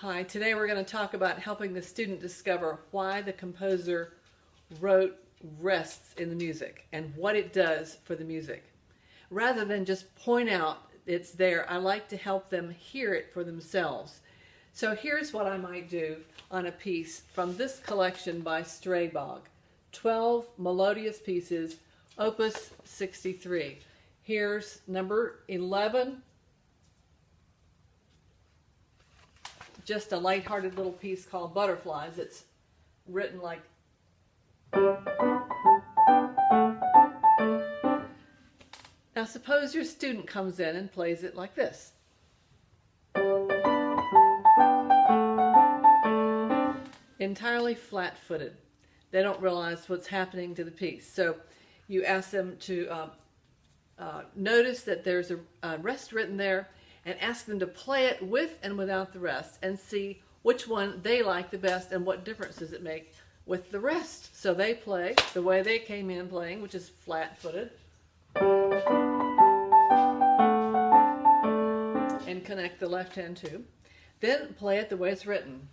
Hi, today we're going to talk about helping the student discover why the composer wrote rests in the music and what it does for the music. Rather than just point out it's there, I like to help them hear it for themselves. So here's what I might do on a piece from this collection by Straybog, 12 melodious pieces, Opus 63. Here's number 11. Just a lighthearted little piece called Butterflies. It's written like now suppose your student comes in and plays it like this. Entirely flat-footed. They don't realize what's happening to the piece. So you ask them to notice that there's a rest written there, and ask them to play it with and without the rest and see which one they like the best and what difference does it make with the rest. So they play the way they came in playing, which is flat-footed, and connect the left hand too. Then play it the way it's written.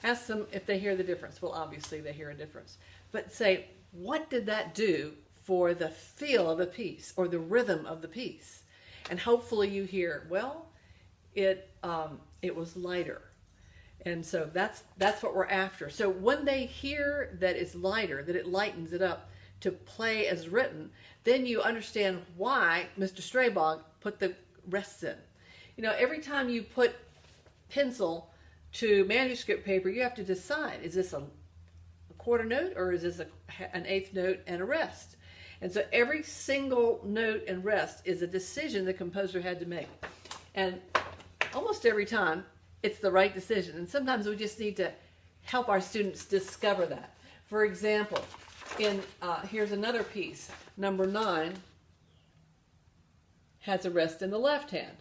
Ask them if they hear the difference. Well, obviously they hear a difference. But say, what did that do for the feel of the piece or the rhythm of the piece? And hopefully you hear, well, it was lighter. And so that's what we're after. So when they hear that it's lighter, that it lightens it up to play as written, then you understand why Mr. Straybog put the rests in. You know, every time you put pencil to manuscript paper, you have to decide, is this a quarter note or is this an eighth note and a rest? And so every single note and rest is a decision the composer had to make. And almost every time, it's the right decision. And sometimes we just need to help our students discover that. For example, here's another piece. Number 9 has a rest in the left hand.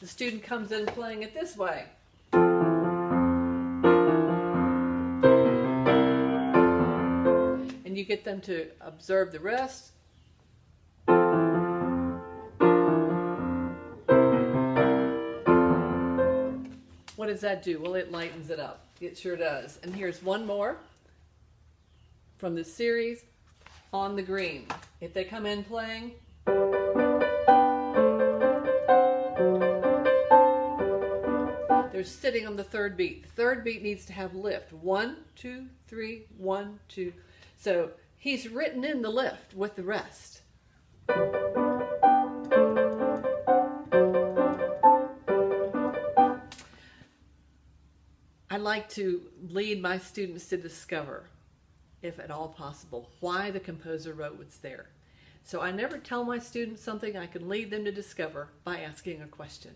The student comes in playing it this way. You get them to observe the rest. What does that do? Well, it lightens it up. It sure does. And here's one more from the series, On the Green. If they come in playing, they're sitting on the third beat. The third beat needs to have lift. 1, 2, 3, 1, 2. So he's written in the lift with the rest. I like to lead my students to discover, if at all possible, why the composer wrote what's there. So I never tell my students something. I can lead them to discover by asking a question.